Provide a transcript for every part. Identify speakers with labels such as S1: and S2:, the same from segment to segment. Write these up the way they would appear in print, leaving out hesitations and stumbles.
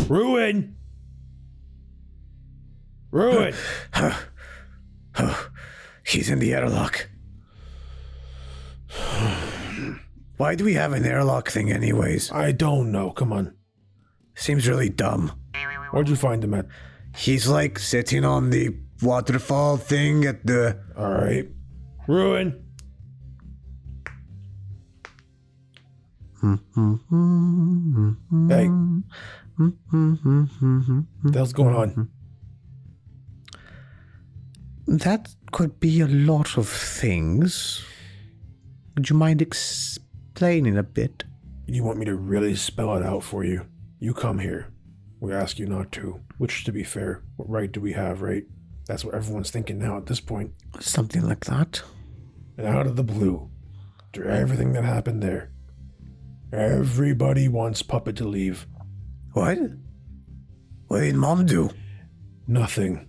S1: Ruin! Ruin!
S2: He's in the airlock. Why do we have an airlock thing anyways?
S1: I don't know. Come on.
S2: Seems really dumb.
S1: Where'd you find him at?
S2: He's like sitting on the waterfall thing at the...
S1: Alright. Ruin! Hey. What the hell's going on?
S2: That could be a lot of things. Would you mind explaining a bit?
S1: You want me to really spell it out for you? You come here. We ask you not to. Which, to be fair, what right do we have, right? That's what everyone's thinking now at this point.
S2: Something like that.
S1: And out of the blue, after everything that happened there, everybody wants Puppet to leave.
S2: What? What did Mom do?
S1: Nothing.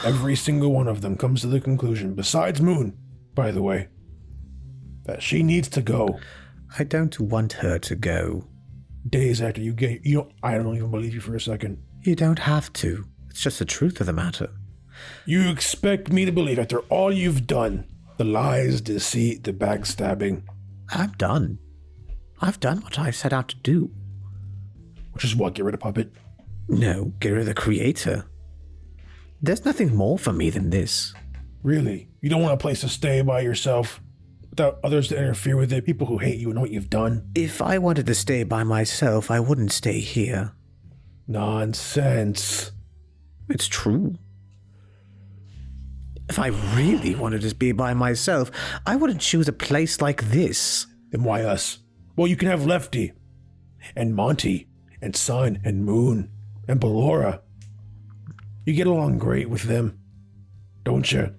S1: Every single one of them comes to the conclusion, besides Moon, by the way, that she needs to go.
S2: I don't want her to go.
S1: Days after I don't even believe you for a second.
S2: You don't have to. It's just the truth of the matter.
S1: You expect me to believe after all you've done, the lies, deceit, the backstabbing.
S2: I'm done. I've done what I set out to do.
S1: Which is what, get rid of Puppet?
S2: No, get rid of the creator. There's nothing more for me than this.
S1: Really? You don't want a place to stay by yourself? Without others to interfere with it? People who hate you and what you've done?
S2: If I wanted to stay by myself, I wouldn't stay here.
S1: Nonsense.
S2: It's true. If I really wanted to be by myself, I wouldn't choose a place like this.
S1: Then why us? Well, you can have Lefty, and Monty, and Sun, and Moon, and Ballora. You get along great with them, don't you?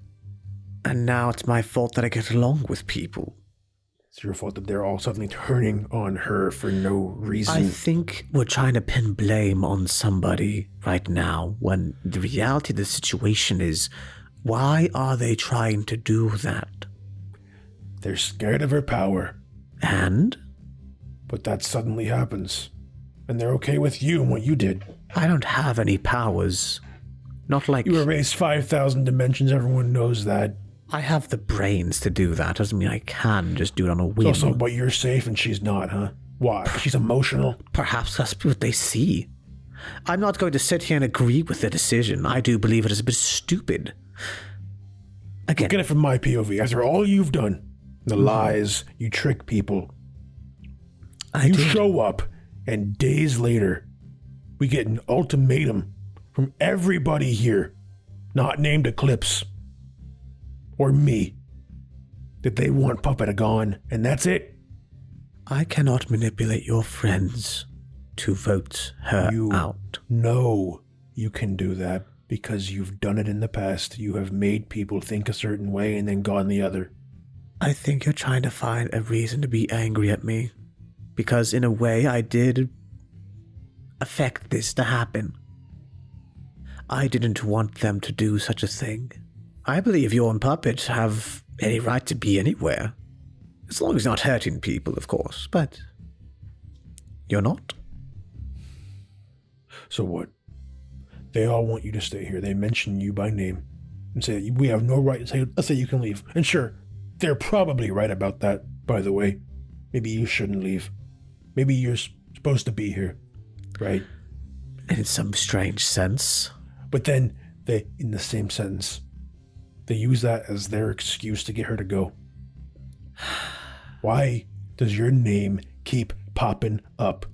S2: And now it's my fault that I get along with people.
S1: It's your fault that they're all suddenly turning on her for no reason.
S2: I think we're trying to pin blame on somebody right now, when the reality of the situation is, why are they trying to do that?
S1: They're scared of her power.
S2: And?
S1: But that suddenly happens. And they're okay with you and what you did.
S2: I don't have any powers. Not like...
S1: You erased 5,000 dimensions, everyone knows that.
S2: I have the brains to do that. Doesn't mean I can just do it on a whim.
S1: Also, but you're safe and she's not, huh? Why? She's emotional?
S2: Perhaps that's what they see. I'm not going to sit here and agree with the decision. I do believe it is a bit stupid. Again...
S1: Look at it from my POV. After all you've done, the lies, you trick people. You show up, and days later, we get an ultimatum from everybody here, not named Eclipse, or me, that they want Puppet gone, and that's it.
S2: I cannot manipulate your friends to vote her out.
S1: No, you can do that because you've done it in the past. You have made people think a certain way and then gone the other.
S2: I think you're trying to find a reason to be angry at me, because in a way I did affect this to happen. I didn't want them to do such a thing. I believe you and Puppet have any right to be anywhere. As long as you're not hurting people, of course, but you're not.
S1: So what? They all want you to stay here. They mention you by name and say we have no right to say, let's say you can leave. And sure, they're probably right about that, by the way. Maybe you shouldn't leave. Maybe you're supposed to be here, right?
S2: In some strange sense.
S1: But then, in the same sentence, they use that as their excuse to get her to go. Why does your name keep popping up?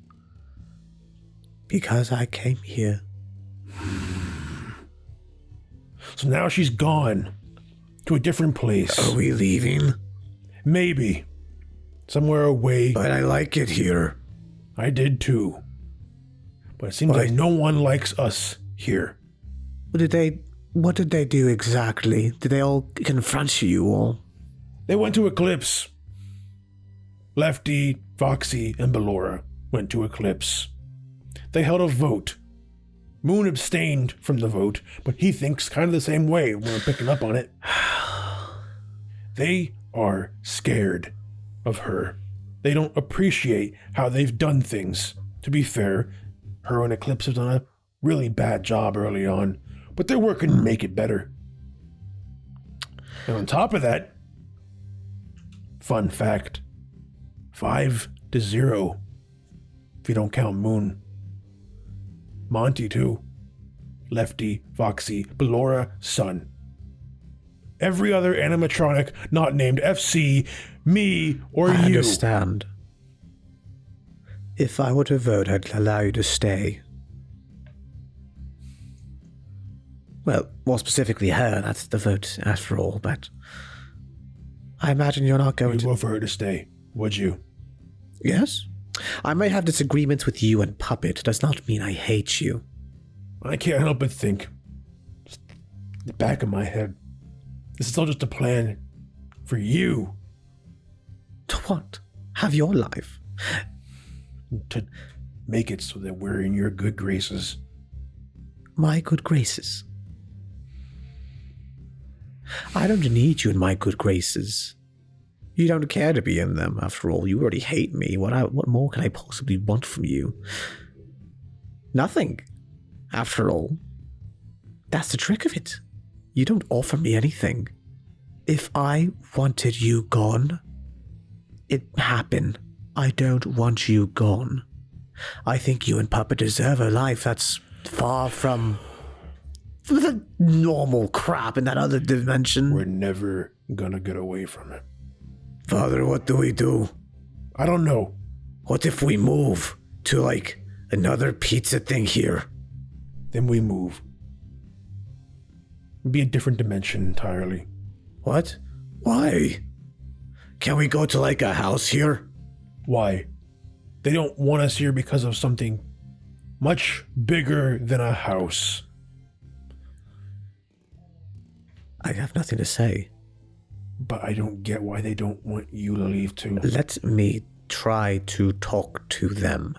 S2: Because I came here.
S1: So now she's gone to a different place.
S2: Are we leaving?
S1: Maybe. Somewhere away.
S2: But I like it here.
S1: I did too. But it seems like no one likes us here.
S2: What did they do exactly? Did they all confront you or?
S1: They went to Eclipse. Lefty, Foxy, and Ballora went to Eclipse. They held a vote. Moon abstained from the vote, but he thinks kind of the same way when we're picking up on it. They are scared of her. They don't appreciate how they've done things. To be fair, Her and Eclipse have done a really bad job early on, but they're working to make it better. And on top of that, fun fact, 5-0, if you don't count Moon. Monty too. Lefty, Foxy, Ballora, Sun. Every other animatronic not named FC, me, or
S2: I
S1: you.
S2: understand. If I were to vote, I'd allow you to stay. Well, more specifically her, that's the vote after all, but I imagine you're not going
S1: You'd
S2: to...
S1: vote for her to stay, would you?
S2: Yes? I may have disagreements with you and Puppet, does not mean I hate you.
S1: I can't help but think, just in the back of my head, this is all just a plan for you.
S2: To what? Have your life?
S1: To make it so that we're in your good graces.
S2: My good graces. I don't need you in my good graces. You don't care to be in them, after all. You already hate me. What more can I possibly want from you? Nothing, after all. That's the trick of it. You don't offer me anything. If I wanted you gone, it'd happen. I don't want you gone. I think you and Papa deserve a life that's far from the normal crap in that other dimension.
S1: We're never gonna get away from it.
S2: Father, what do we do?
S1: I don't know.
S2: What if we move to, like, another pizza thing here?
S1: Then we move. Be a different dimension entirely.
S2: What? Why? Can we go to, like, a house here?
S1: Why? They don't want us here because of something much bigger than a house.
S2: I have nothing to say.
S1: But I don't get why they don't want you to leave too.
S2: Let me try to talk to them.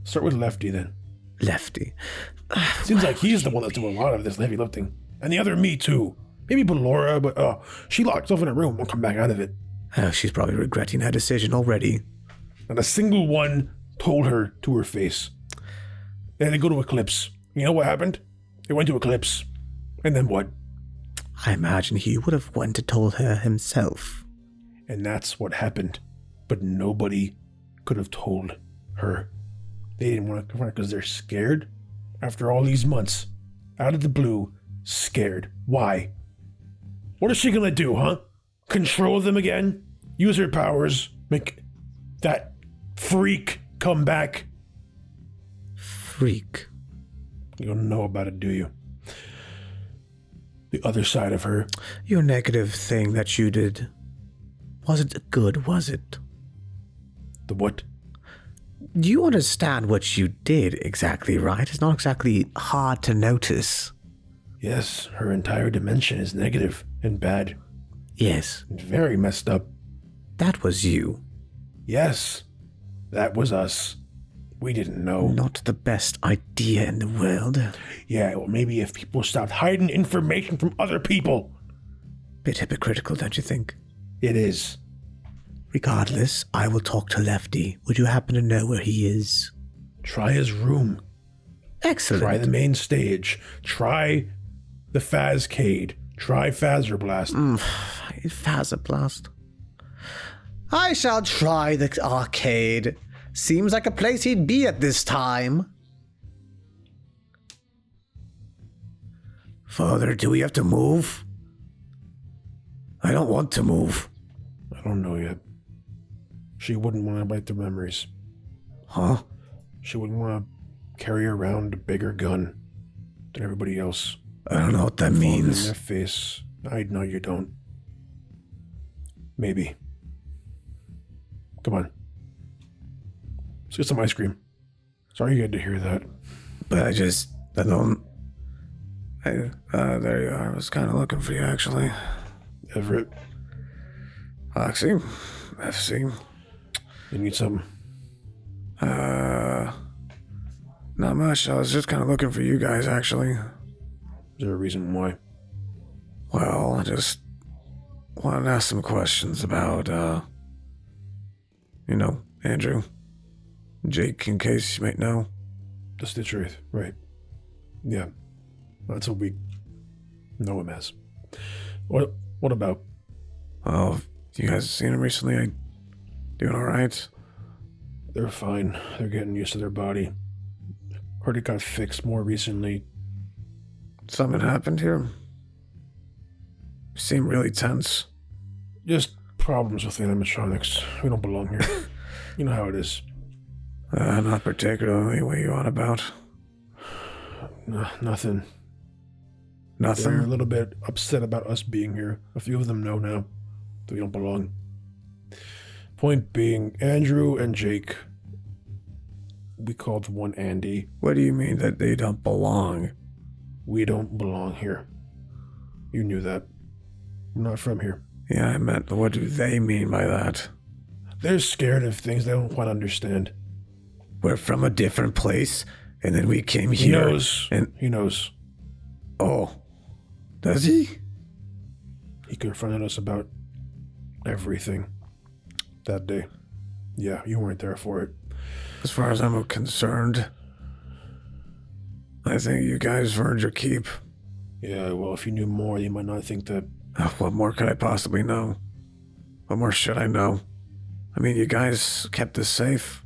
S1: Start with Lefty then.
S2: Lefty.
S1: Seems like he's the one that's doing a lot of this heavy lifting. And the other me too. Maybe Ballora, but she locked herself in a room, won't come back out of it.
S2: She's probably regretting her decision already.
S1: Not a single one told her to her face. Then they go to Eclipse. You know what happened? They went to Eclipse. And then what?
S2: I imagine he would have went and told her himself.
S1: And that's what happened. But nobody could have told her. They didn't want to confront her because they're scared. After all these months, out of the blue, scared. Why? What is she gonna do, huh? Control them again? Use her powers? Make that freak come back?
S2: Freak?
S1: You don't know about it, do you? The other side of her.
S2: Your negative thing that you did. Wasn't good, was it?
S1: The what?
S2: You understand what you did exactly, right? It's not exactly hard to notice.
S1: Yes, her entire dimension is negative and bad.
S2: Yes.
S1: And very messed up.
S2: That was you.
S1: Yes, that was us. We didn't know.
S2: Not the best idea in the world.
S1: Yeah, well, maybe if people stopped hiding information from other people.
S2: Bit hypocritical, don't you think?
S1: It is.
S2: Regardless, I will talk to Lefty. Would you happen to know where he is?
S1: Try his room.
S2: Excellent.
S1: Try the main stage. Try the Fazcade. Try Fazerblast.
S2: Fazerblast. I shall try the arcade. Seems like a place he'd be at this time. Father, do we have to move? I don't want to move.
S1: I don't know yet. She wouldn't want to bite the memories.
S2: Huh?
S1: She wouldn't want to carry around a bigger gun than everybody else.
S2: I don't know what that
S1: Falling in
S2: means.
S1: their face. I know you don't. Maybe. Come on. Let's get some ice cream. Sorry you had to hear that.
S2: But I don't... there you are. I was kind of looking for you, actually.
S1: Everett,
S2: Foxy. FC.
S1: you need some?
S2: Not much. I was just kind of looking for you guys, actually.
S1: Is there a reason why?
S2: Well, I just wanted to ask some questions about, Andrew. Jake, in case you might know.
S1: That's the truth, right? Yeah. That's what we know him as. What about?
S3: Oh, you guys seen him recently? Doing alright?
S1: They're fine. They're getting used to their body. Heard it got fixed more recently.
S3: Something happened here? You seem really tense.
S1: Just problems with the animatronics. We don't belong here. You know how it is.
S3: Not particularly. What you on about?
S1: Nothing.
S3: Nothing?
S1: They're a little bit upset about us being here. A few of them know now that we don't belong. Point being, Andrew and Jake. We called one Andy.
S3: What do you mean that they don't belong?
S1: We don't belong here. You knew that. We're not from here.
S3: Yeah, I meant, what do they mean by that?
S1: They're scared of things they don't quite understand.
S3: We're from a different place, and then we came
S1: He
S3: here.
S1: knows.
S3: And
S1: he knows.
S3: Oh, does he?
S1: He confronted us about everything that day. Yeah, you weren't there for it.
S3: As far as I'm concerned, I think you guys earned your keep.
S1: Yeah, well, if you knew more, you might not think that.
S3: What more could I possibly know? What more should I know? I mean, you guys kept us safe.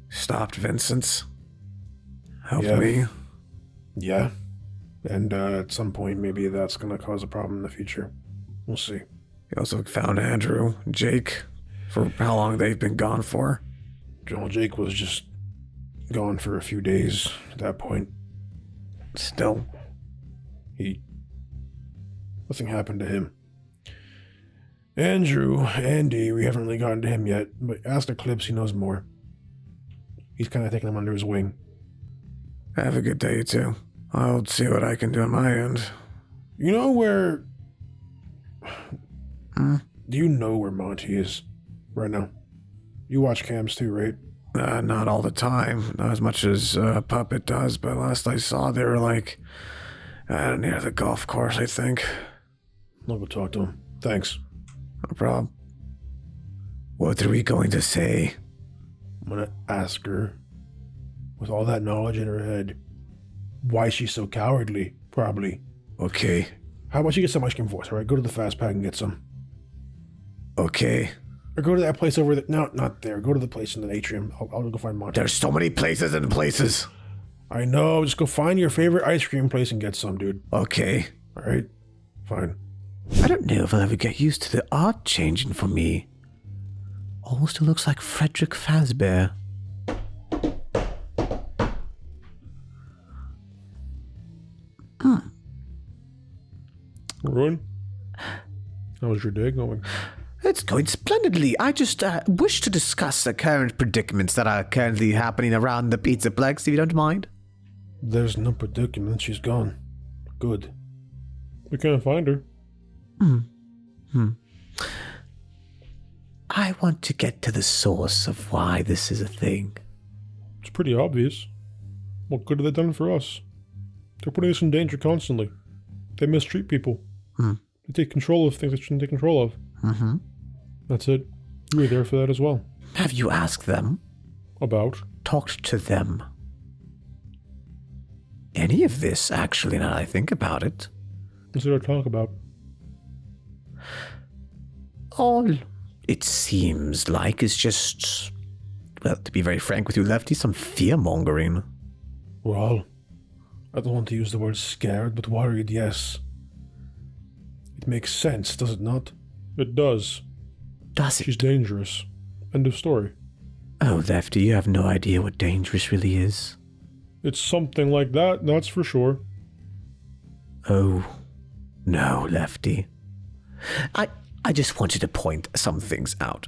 S3: Stopped Vincent's. Helped me.
S1: Yeah. And at some point, maybe that's going to cause a problem in the future. We'll see.
S3: You also found Andrew, Jake, for how long they've been gone for.
S1: Well, Jake was just gone for a few days at that point.
S3: Still.
S1: Nothing happened to him. Andy, we haven't really gotten to him yet, but ask Eclipse, he knows more. He's kind of taking him under his wing.
S3: Have a good day, too. I'll see what I can do on my end.
S1: You know where... Do you know where Monty is right now? You watch cams too, right?
S3: Not all the time. Not as much as Puppet does, but last I saw they were like... near the golf course, I think.
S1: I'll go talk to him. Thanks.
S3: No problem. What are we going to say?
S1: I'm gonna ask her, with all that knowledge in her head, why she's so cowardly, probably.
S3: Okay.
S1: How about you get some ice cream for us, alright? Go to the fast pack and get some.
S3: Okay.
S1: Or go to that place over there. No, not there. Go to the place in the atrium. I'll go find Monty.
S3: There's so many places and places.
S1: I know. Just go find your favorite ice cream place and get some, dude.
S3: Okay.
S1: Alright? Fine.
S2: I don't know if I'll ever get used to the art changing for me. Almost looks like Frederick Fazbear.
S1: Ruin? How was your day going?
S2: It's going splendidly. I just wish to discuss the current predicaments that are currently happening around the Pizzaplex, if you don't mind.
S1: There's no predicament. She's gone. Good. We can't find her.
S2: I want to get to the source of why this is a thing.
S1: It's pretty obvious. What good have they done for us? They're putting us in danger constantly. They mistreat people. They take control of things they shouldn't take control of. That's it. You were there for that as well.
S2: Have you asked them?
S1: About?
S2: Talked to them? Any of this, actually, now that I think about it.
S1: What's there to talk about?
S2: All it seems like is just, well, to be very frank with you, Lefty, some fear-mongering.
S1: Well, I don't want to use the word scared, but worried, yes. It makes sense, does it not? It does.
S2: Does it?
S1: She's dangerous. End of story.
S2: Oh, Lefty, you have no idea what dangerous really is.
S1: It's something like that, that's for sure.
S2: Oh, no, Lefty. I just wanted to point some things out.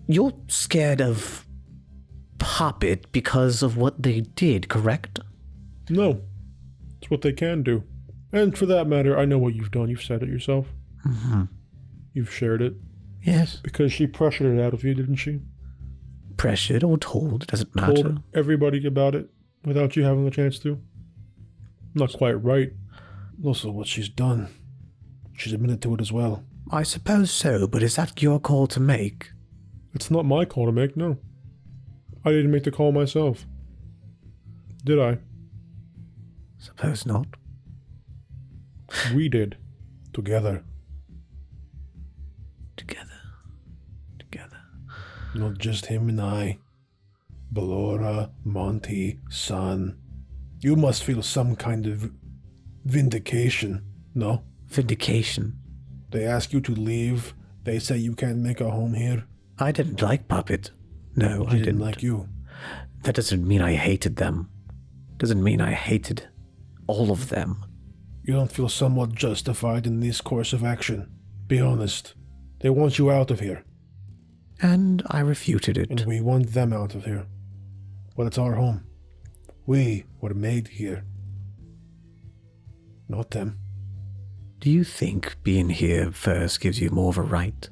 S2: You're scared of Puppet because of what they did, correct?
S1: No. It's what they can do. And for that matter, I know what you've done. You've said it yourself. You've shared it.
S2: Yes.
S1: Because she pressured it out of you, didn't she?
S2: Pressured or told, doesn't matter.
S1: Told everybody about it without you having the chance to. Not quite right. Also, what she's done. She's admitted to it as well.
S2: I suppose so, but is that your call to make?
S1: It's not my call to make, no. I didn't make the call myself. Did I?
S2: Suppose not.
S1: We did. Together.
S2: Together.
S1: Not just him and I. Ballora, Monty, Son. You must feel some kind of vindication, no?
S2: Vindication?
S1: They ask you to leave. They say you can't make a home here.
S2: I didn't like Puppet. No, I didn't.
S1: Like you.
S2: That doesn't mean I hated them. Doesn't mean I hated all of them.
S1: You don't feel somewhat justified in this course of action. Be honest. They want you out of here.
S2: And I refuted it.
S1: And we want them out of here. But it's our home. We were made here. Not them.
S2: Do you think being here first gives you more of a right?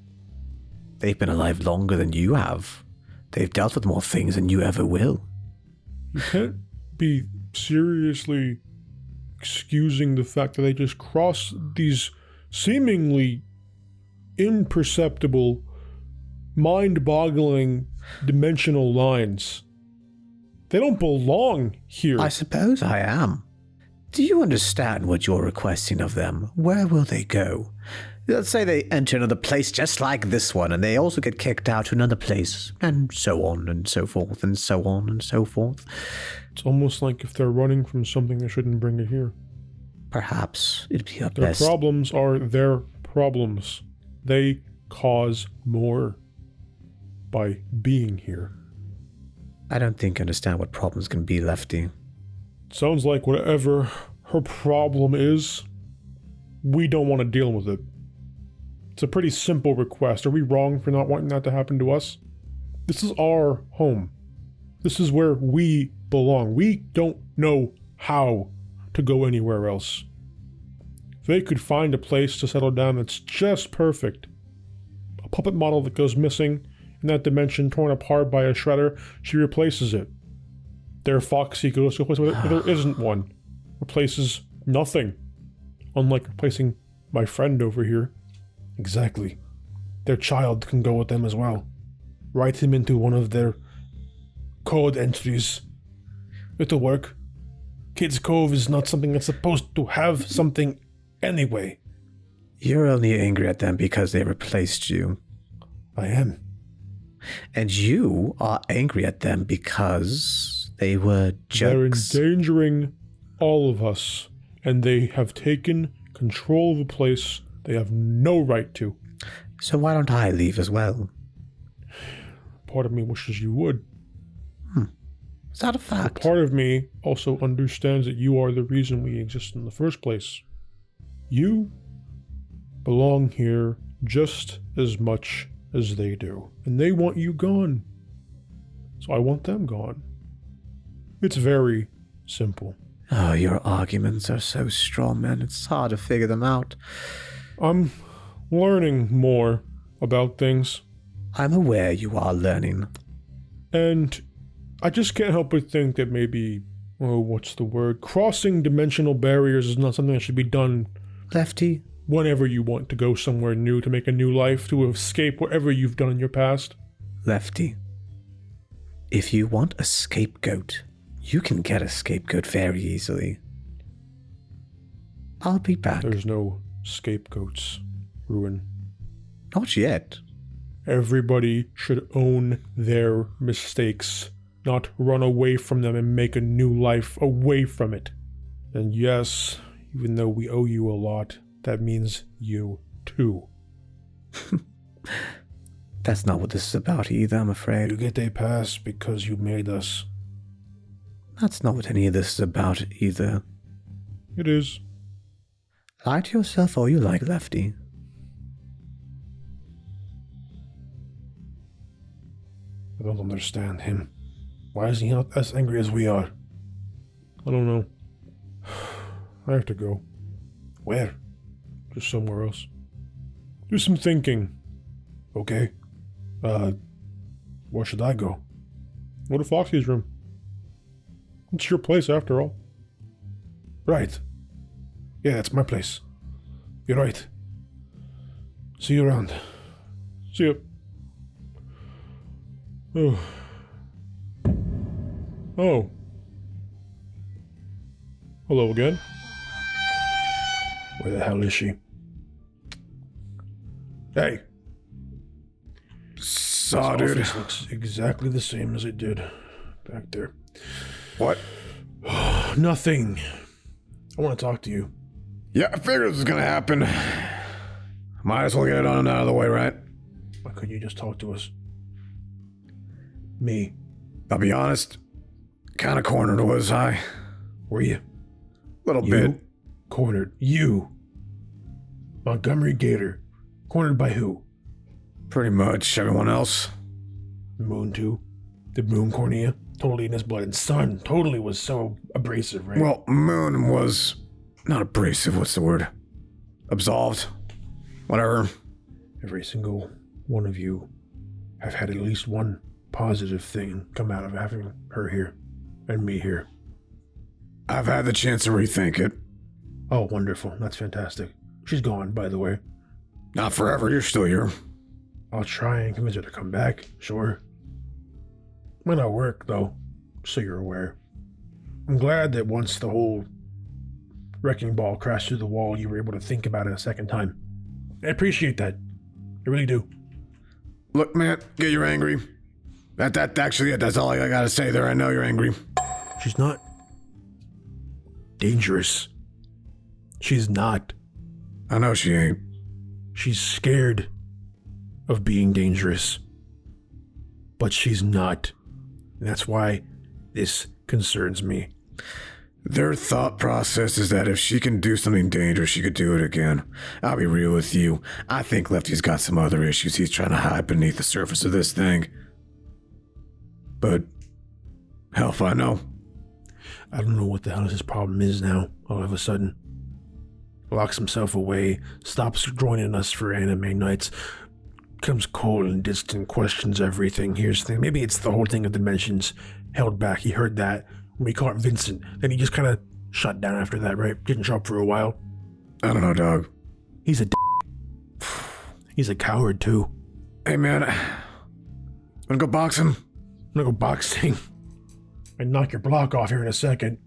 S2: They've been alive longer than you have. They've dealt with more things than you ever will.
S1: You can't be seriously excusing the fact that they just crossed these seemingly imperceptible, mind-boggling dimensional lines. They don't belong here.
S2: I suppose I am. Do you understand what you're requesting of them? Where will they go? Let's say they enter another place just like this one, and they also get kicked out to another place, and so on and so forth, and so on and so forth.
S1: It's almost like if they're running from something, they shouldn't bring it here.
S2: Perhaps it'd be a
S1: Their
S2: best.
S1: problems are their problems. They cause more by being here.
S2: I don't think I understand what problems can be, Lefty.
S1: Sounds like whatever her problem is, we don't want to deal with it. It's a pretty simple request. Are we wrong for not wanting that to happen to us? This is our home. This is where we belong. We don't know how to go anywhere else. If they could find a place to settle down that's just perfect, a puppet model that goes missing in that dimension, torn apart by a shredder, she replaces it. Their Foxy goes to a place where there isn't one. Replaces nothing. Unlike replacing my friend over here. Exactly. Their child can go with them as well. Write him into one of their code entries. It'll work. Kids Cove is not something that's supposed to have something anyway.
S2: You're only angry at them because they replaced you.
S1: I am.
S2: And you are angry at them because they were jerks.
S1: They're endangering all of us, and they have taken control of a place they have no right to.
S2: So why don't I leave as well?
S1: Part of me wishes you would.
S2: Is that a fact?
S1: But part of me also understands that you are the reason we exist in the first place. You belong here just as much as they do. And they want you gone. So I want them gone. It's very simple.
S2: Oh, your arguments are so strong, man. It's hard to figure them out.
S1: I'm learning more about things.
S2: I'm aware you are learning.
S1: And I just can't help but think that maybe, what's the word? Crossing dimensional barriers is not something that should be done
S2: Lefty?
S1: whenever you want to go somewhere new, to make a new life, to escape whatever you've done in your past.
S2: Lefty. If you want a scapegoat, you can get a scapegoat very easily. I'll be back.
S1: There's no scapegoats, Ruin.
S2: Not yet.
S1: Everybody should own their mistakes, not run away from them and make a new life away from it. And yes, even though we owe you a lot, that means you too.
S2: That's not what this is about either, I'm afraid.
S1: You get a pass because you made us.
S2: That's not what any of this is about either.
S1: It is.
S2: Lie to yourself all you like, Lefty.
S1: I don't understand him. Why is he not as angry as we are? I don't know. I have to go. Where? Just somewhere else. Do some thinking. Okay. Where should I go? Go to Foxy's room. It's your place after all. Right. Yeah, it's my place. You're right. See you around. See you. Oh. Oh. Hello again. Where the hell is she? Hey.
S3: Saw, dude.
S1: This looks exactly the same as it did back there.
S3: What?
S1: Nothing. I want to talk to you.
S3: Yeah, I figured this was gonna happen. Might as well get it on and out of the way, right?
S1: Why couldn't you just talk to us? Me.
S3: I'll be honest, kind of cornered, was I?
S1: Were you?
S3: Little bit.
S1: Cornered. You. Montgomery Gator. Cornered by who?
S3: Pretty much everyone else.
S1: Moon too. Did Moon corner you? Totally in his blood. And Sun totally was so abrasive, right?
S3: Well, Moon was not abrasive, what's the word? Absolved. Whatever.
S1: Every single one of you have had at least one positive thing come out of having her here and me here.
S3: I've had the chance to rethink it.
S1: Oh, wonderful. That's fantastic. She's gone, by the way.
S3: Not forever, you're still here.
S1: I'll try and convince her to come back, sure. Might not work, though, so you're aware. I'm glad that once the whole wrecking ball crashed through the wall, you were able to think about it a second time. I appreciate that. I really do.
S3: Look, man, get you're angry. That's actually it. That's all I gotta say there. I know you're angry.
S1: She's not dangerous. She's not.
S3: I know she ain't.
S1: She's scared of being dangerous. But she's not. And that's why this concerns me.
S3: Their thought process is that if she can do something dangerous, she could do it again. I'll be real with you. I think Lefty's got some other issues he's trying to hide beneath the surface of this thing. But hell if I know.
S1: I don't know what the hell his problem is now, all of a sudden. Locks himself away, stops joining us for anime nights, becomes cold and distant, questions everything. Here's the thing, maybe it's the whole thing of dimensions held back. He heard that when we caught Vincent, then he just kind of shut down after that, right? Didn't show up for a while.
S3: I don't know, dog.
S1: He's a He's a coward, too.
S3: Hey, man. Wanna go boxing?
S1: I'm gonna go boxing and knock your block off here in a second.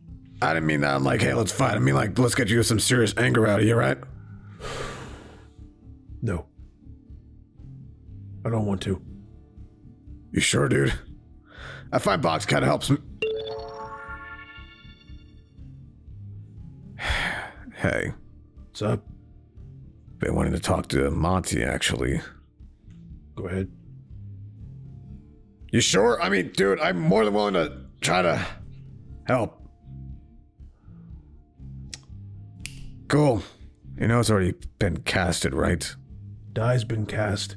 S3: I didn't mean that. I'm like, hey, let's fight. I mean, like, let's get you some serious anger out of you, right?
S1: No. I don't want to.
S3: You sure, dude? I find box kind of helps me. Hey.
S1: What's up?
S3: Been wanting to talk to Monty, actually.
S1: Go ahead.
S3: You sure? I mean, dude, I'm more than willing to try to help. Cool. You know it's already been casted, right?
S1: Die's been cast.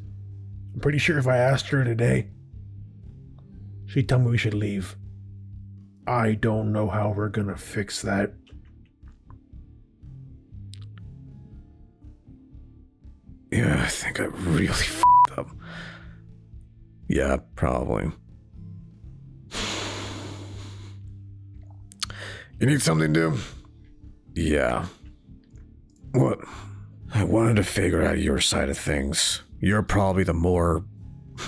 S1: I'm pretty sure if I asked her today, she'd tell me we should leave. I don't know how we're gonna fix that.
S3: Yeah, I think I really f***ed up. Yeah, probably. You need something, dude? Yeah. What? I wanted to figure out your side of things. You're probably the more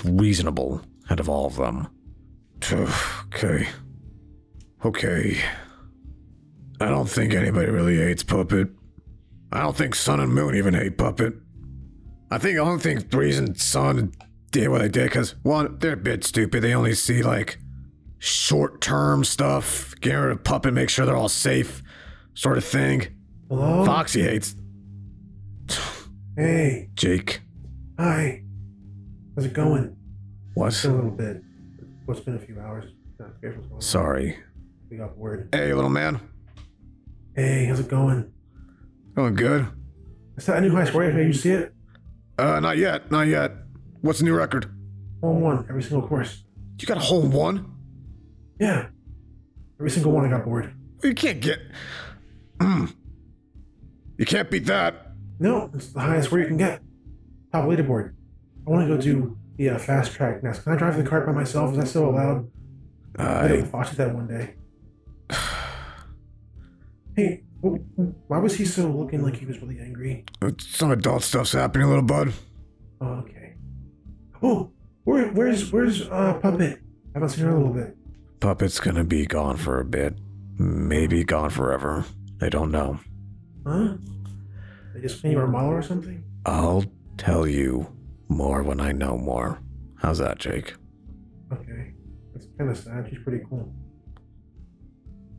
S3: reasonable out of all of them. Okay. I don't think anybody really hates Puppet. I don't think Sun and Moon even hate Puppet. I don't think the reason Sun did what they did, because, one, they're a bit stupid. They only see, like, short-term stuff, get rid of Puppet, make sure they're all safe, sort of thing.
S1: Hello?
S3: Foxy hates...
S1: Hey.
S3: Jake.
S1: Hi. How's it going?
S3: What?
S1: Just a little bit. It's been a few hours.
S3: Sorry.
S1: We got word.
S3: Hey, little man.
S1: Hey, how's it going?
S3: Going good?
S1: Is that a new high score? Have you see it?
S3: Not yet. What's the new record?
S1: Hole in one, every single course.
S3: You got a hole in one?
S1: Yeah. Every single one I got bored.
S3: You can't get... You can't beat that.
S1: No, it's the highest score you can get. Top leaderboard. I want to go do the fast track next. Can I drive the cart by myself? Is that still allowed? I did Foxy that one day. Hey, why was he so looking like he was really angry?
S3: Some adult stuff's happening, little bud.
S1: Oh, okay. Oh, where's Puppet? I haven't seen her in a little bit.
S3: Puppet's gonna be gone for a bit. Maybe gone forever. I don't know.
S1: Huh? They just clean your model or something?
S3: I'll tell you more when I know more. How's that, Jake?
S1: Okay. That's kind of sad. She's pretty cool.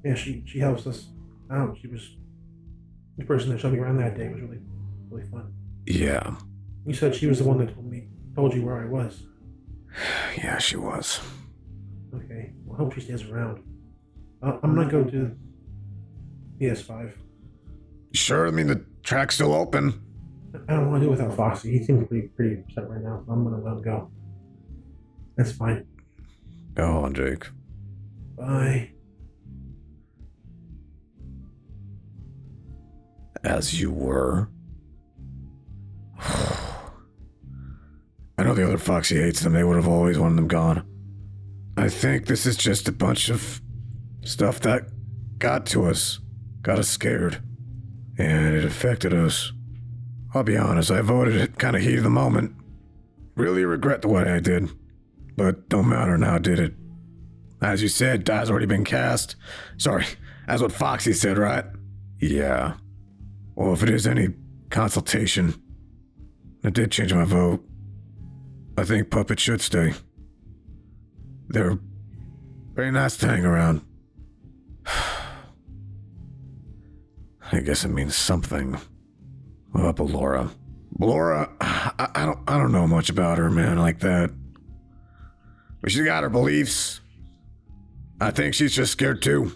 S1: Yeah, she helps us out. She was the person that showed me around that day. It was really fun.
S3: Yeah.
S1: You said she was the one that told you where I was.
S3: Yeah, she was.
S1: Okay. Well, I hope she stays around. I'm gonna go to PS5.
S3: Sure, I mean, the track's still open.
S1: I don't want to do it without Foxy. He seems pretty upset right now, so I'm gonna let him go. That's fine.
S3: Go on, Jake.
S1: Bye.
S3: As you were. I know the other Foxy hates them. They would have always wanted them gone. I think this is just a bunch of stuff that got to us. Got us scared. And it affected us. I'll be honest, I voted it kind of heat of the moment. Really regret the way I did. But don't matter now, did it? As you said, die's already been cast. Sorry, that's what Foxy said, right? Yeah. Well, if it is any consultation, I did change my vote. I think Puppet should stay. They're very nice to hang around. I guess it means something. What about Ballora? Ballora, I don't know much about her, man, like that. But she's got her beliefs. I think she's just scared too.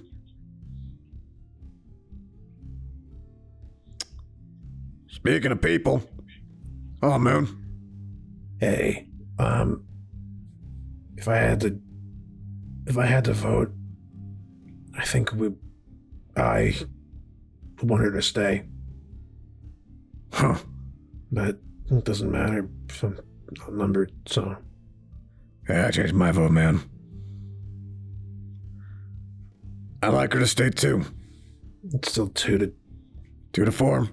S3: Speaking of people. Oh, Moon.
S1: Hey, if I had to vote, I think I would want her to stay.
S3: Huh.
S1: But it doesn't matter if I'm outnumbered, so.
S3: Yeah, I changed my vote, man. I'd like her to stay too.
S1: It's still 2
S3: to 4.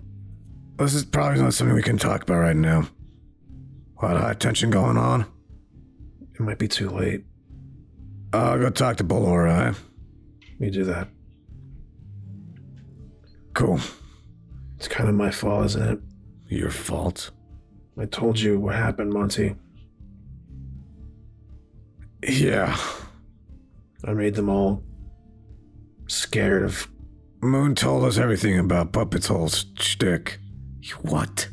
S3: This is probably not something we can talk about right now. A lot of high tension going on.
S1: It might be too late.
S3: I'll go talk to Ballora, eh?
S1: You do that.
S3: Cool.
S1: It's kind of my fault, isn't it?
S3: Your fault?
S1: I told you what happened, Monty.
S3: Yeah.
S1: I made them all scared of...
S3: Moon told us everything about Puppet's whole shtick. What?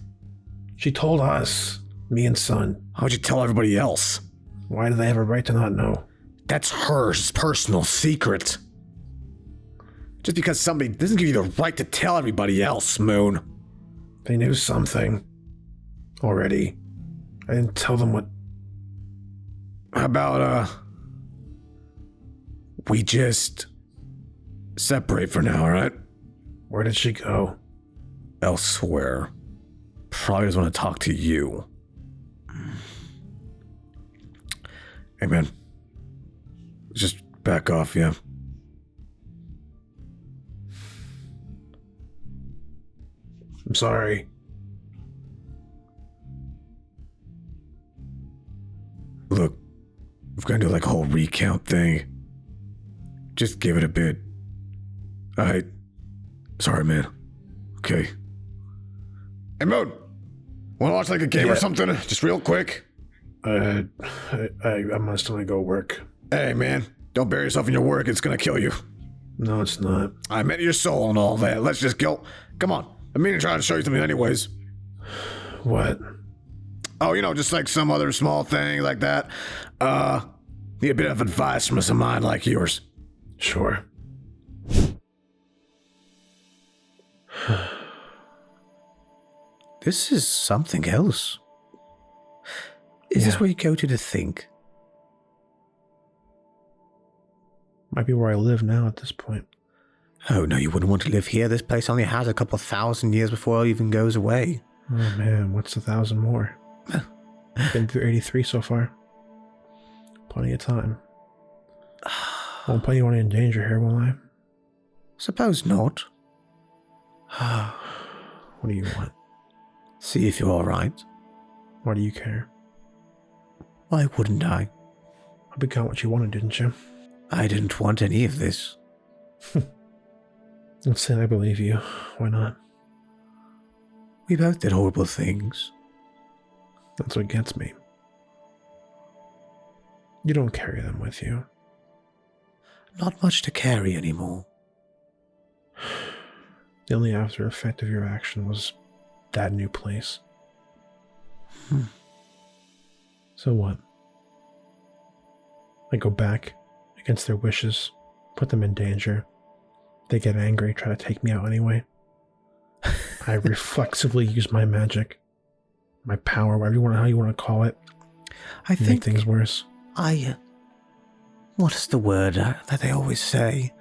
S1: She told us, me and Son.
S3: How'd you tell everybody else?
S1: Why do they have a right to not know?
S3: That's her personal secret. Just because somebody doesn't give you the right to tell everybody else, Moon.
S1: They knew something. Already. I didn't tell them what...
S3: How about, we just separate for now, alright?
S1: Where did she go?
S3: Elsewhere. Probably doesn't want to talk to you. Hey, man. Just back off, yeah?
S1: I'm sorry.
S3: Look, we're gonna do like a whole recount thing. Just give it a bit. Alright. Sorry, man. Okay. Hey, Moon! Wanna watch like a game or something? Just real quick?
S1: I must only go work.
S3: Hey, man. Don't bury yourself in your work. It's gonna kill you.
S1: No, it's not.
S3: I meant your soul and all that. Let's just go. Come on. I'm meaning to try to show you something anyways.
S1: What?
S3: Oh, you know, just like some other small thing like that. Need a bit of advice from a mind like yours.
S1: Sure.
S2: This is something else. Is this where you go to think?
S1: Might be where I live now at this point.
S2: Oh, no, you wouldn't want to live here. This place only has a couple 1,000 years before it even goes away.
S1: Oh, man, what's 1,000 more? Been through 83 so far. Plenty of time. Won't put anyone in danger here, will I?
S2: Suppose not.
S1: What do you want?
S2: See if you're alright.
S1: Why do you care?
S2: Why wouldn't I?
S1: I got what you wanted, didn't you?
S2: I didn't want any of this.
S1: Let's say I believe you. Why not?
S2: We both did horrible things.
S1: That's what gets me. You don't carry them with you.
S2: Not much to carry anymore.
S1: The only after effect of your action was that new place. So what? I go back against their wishes, put them in danger. They get angry, try to take me out anyway. I reflexively use my magic, my power, how you want to call it.
S2: I think
S1: make things worse.
S2: What is the word that they always say?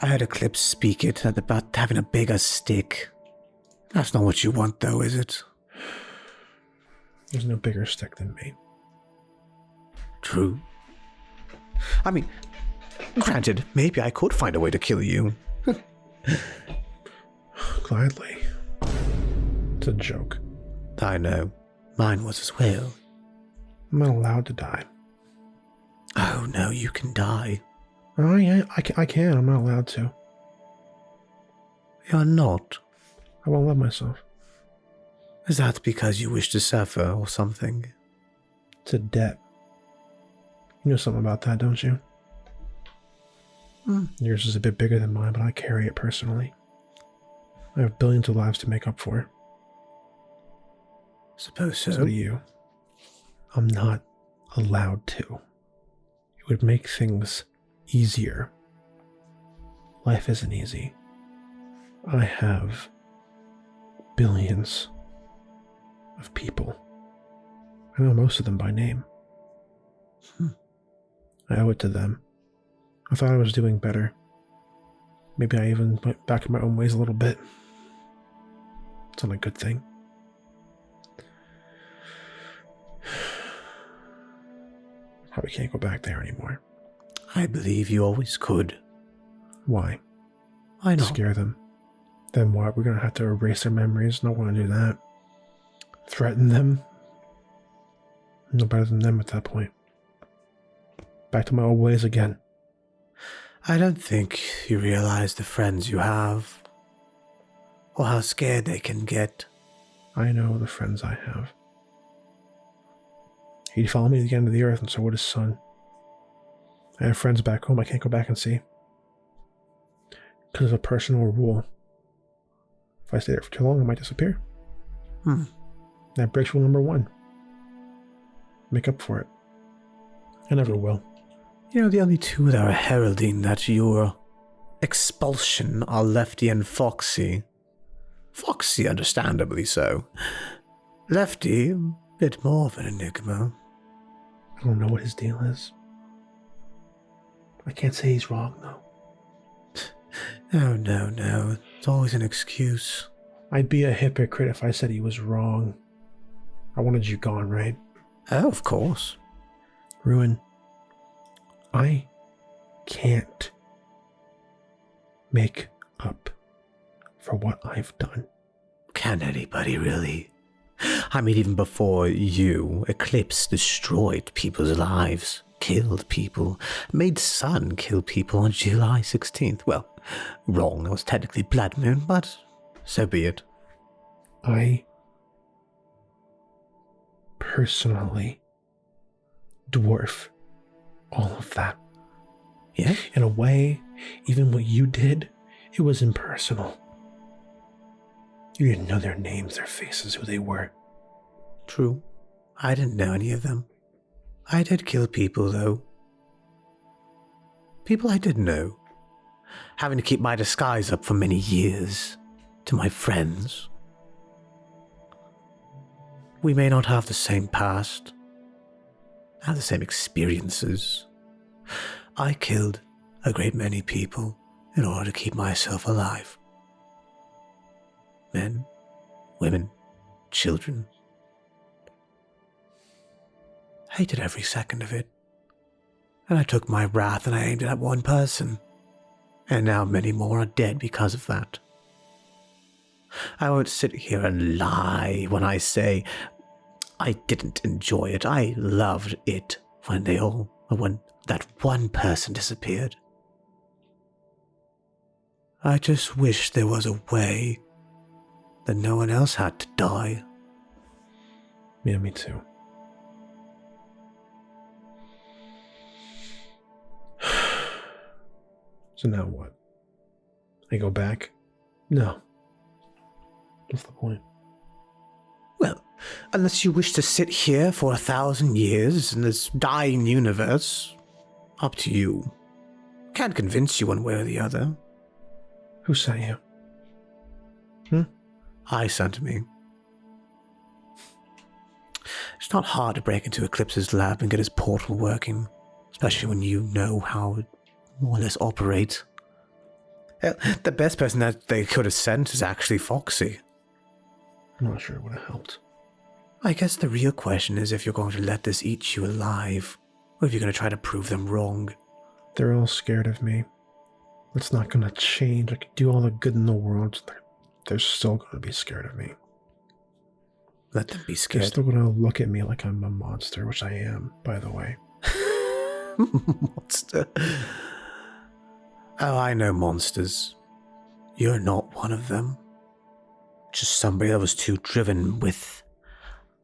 S2: I heard Eclipse speak it about having a bigger stick. That's not what you want, though, is it?
S1: There's no bigger stick than me.
S2: True. I mean, granted, maybe I could find a way to kill you.
S1: Gladly. It's a joke.
S2: I know. Mine was as well.
S1: I'm not allowed to die.
S2: Oh, no, you can die.
S1: Oh, yeah, I can. I'm not allowed to.
S2: You're not.
S1: I won't love myself.
S2: Is that because you wish to suffer or something?
S1: It's a debt. You know something about that, don't you? Yours is a bit bigger than mine, but I carry it personally. I have billions of lives to make up for.
S2: Suppose so.
S1: So do you. I'm not allowed to. It would make things easier. Life isn't easy. I have billions of people. I know most of them by name. I owe it to them. I thought I was doing better. Maybe I even went back in my own ways a little bit. It's not a good thing. Probably can't go back there anymore.
S2: I believe you always could.
S1: Why?
S2: Why not?
S1: Scare them. Then what? We're gonna have to erase their memories. Don't want to do that. Threaten them. No better than them at that point. Back to my old ways again.
S2: I don't think you realize the friends you have, or how scared they can get.
S1: I know the friends I have. He'd follow me to the end of the earth, and so would his son. I have friends back home I can't go back and see. Because of a personal rule. If I stay there for too long, I might disappear. That breaks rule number 1. Make up for it. I never will.
S2: You know, the only two that are heralding that your expulsion are Lefty and Foxy. Foxy, understandably so. Lefty, a bit more of an enigma.
S1: I don't know what his deal is. I can't say he's wrong, though.
S2: No. It's always an excuse.
S1: I'd be a hypocrite if I said he was wrong. I wanted you gone, right?
S2: Oh, of course.
S1: Ruin. I can't make up for what I've done.
S2: Can anybody really? I mean, even before you, Eclipse destroyed people's lives, killed people, made Sun kill people on July 16th. Well, wrong, that was technically Blood Moon, but so be it.
S1: I personally dwarf all of that.
S2: Yeah?
S1: In a way, even what you did, it was impersonal. You didn't know their names, their faces, who they were.
S2: True. I didn't know any of them. I did kill people, though. People I did know. Having to keep my disguise up for many years. To my friends. We may not have the same past. Have the same experiences. I killed a great many people in order to keep myself alive. Men, women, children. Hated every second of it. And I took my wrath and I aimed it at one person. And now many more are dead because of that. I won't sit here and lie when I say I didn't enjoy it. I loved it when that one person disappeared. I just wish there was a way that no one else had to die.
S1: Yeah, me too. So now what? I go back? No. What's the point?
S2: Well, unless you wish to sit here for 1,000 years in this dying universe, up to you. Can't convince you one way or the other.
S1: Who sent you?
S2: I sent me. It's not hard to break into Eclipse's lab and get his portal working, especially when you know how it more or less operates. The best person that they could have sent is actually Foxy.
S1: I'm not sure it would have helped.
S2: I guess the real question is if you're going to let this eat you alive, or if you're going to try to prove them wrong.
S1: They're all scared of me. It's not going to change. I could do all the good in the world. They're still going to be scared of me.
S2: Let them be
S1: They're
S2: scared.
S1: still going to look at me like I'm a monster, which I am, by the way.
S2: Monster. Oh, I know monsters. You're not one of them. Just somebody that was too driven with,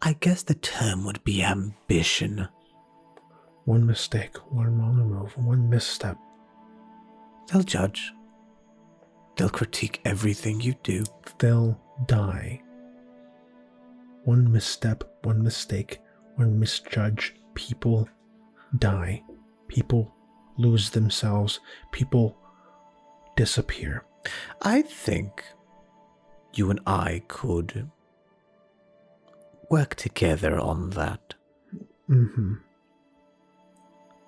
S2: I guess the term would be ambition.
S1: One mistake, one wrong move, one misstep.
S2: They'll judge. They'll critique everything you do.
S1: They'll die. One misstep, one mistake, one misjudge. People die. People lose themselves. People disappear.
S2: I think you and I could work together on that.
S1: Mm-hmm.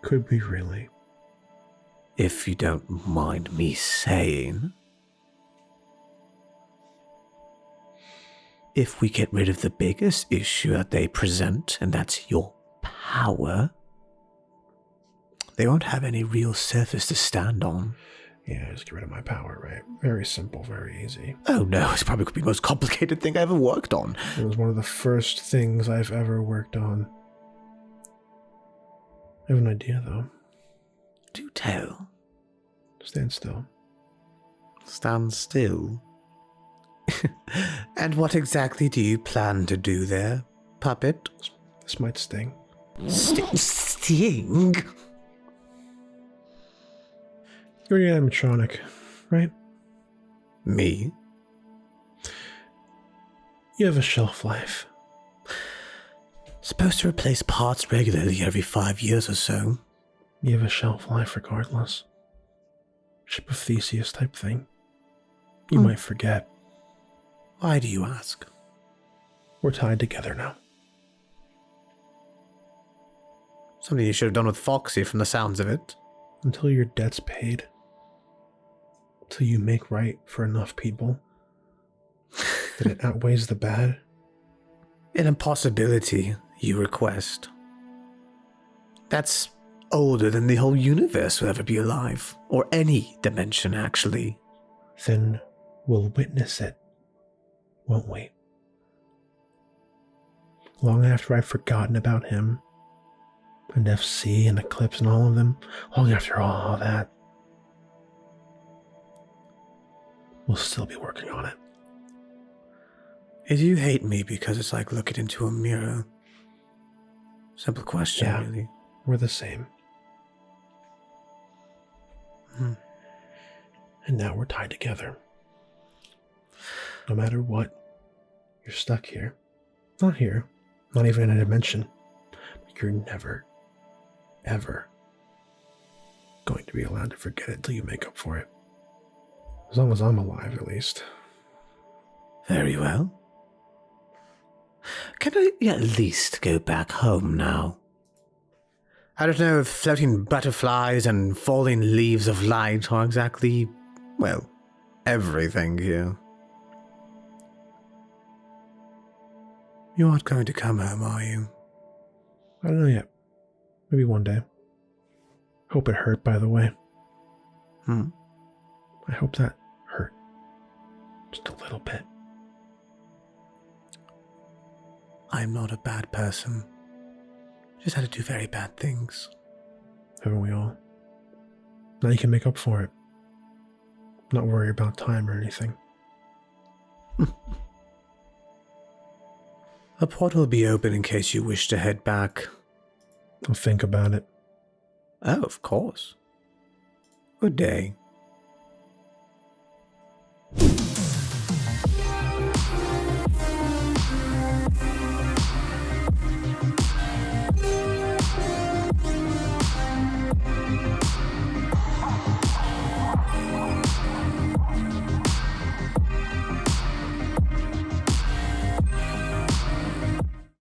S1: Could we really?
S2: If you don't mind me saying. If we get rid of the biggest issue that they present, and that's your power, they won't have any real surface to stand on.
S1: Yeah, just get rid of my power, right? Very simple, very easy.
S2: Oh no, it's probably could be the most complicated thing I ever worked on.
S1: It was one of the first things I've ever worked on. I have an idea, though.
S2: Do tell.
S1: Stand still.
S2: Stand still. And what exactly do you plan to do there, puppet?
S1: This might sting.
S2: Sting?
S1: You're an animatronic, right?
S2: Me?
S1: You have a shelf life.
S2: Supposed to replace parts regularly every 5 years or so.
S1: You have a shelf life regardless. Ship of Theseus type thing. You might forget.
S2: Why do you ask?
S1: We're tied together now.
S2: Something you should have done with Foxy from the sounds of it.
S1: Until your debt's paid. Until you make right for enough people. That it outweighs the bad.
S2: An impossibility you request. That's older than the whole universe will ever be alive. Or any dimension, actually.
S1: Then we'll witness it, won't we? Long after I've forgotten about him, and FC and Eclipse and all of them, long after all that, we'll still be working on it.
S2: Do you hate me because it's like looking into a mirror? Simple question,
S1: Yeah.
S2: really.
S1: We're the same.
S2: Hmm.
S1: And now we're tied together. No matter what, you're stuck here. Not here. Not even in a dimension. But you're never, ever going to be allowed to forget it till you make up for it. As long as I'm alive, at least.
S2: Very well. Can I at least go back home now? I don't know if floating butterflies and falling leaves of light are exactly, well, everything here. You aren't going to come home, are you?
S1: I don't know yet. Maybe one day. Hope it hurt, by the way. I hope that hurt. Just a little bit.
S2: I'm not a bad person. Just had to do very bad things.
S1: Haven't we all? Now you can make up for it. Not worry about time or anything.
S2: A portal will be open in case you wish to head back.
S1: I'll think about it.
S2: Oh, of course. Good day.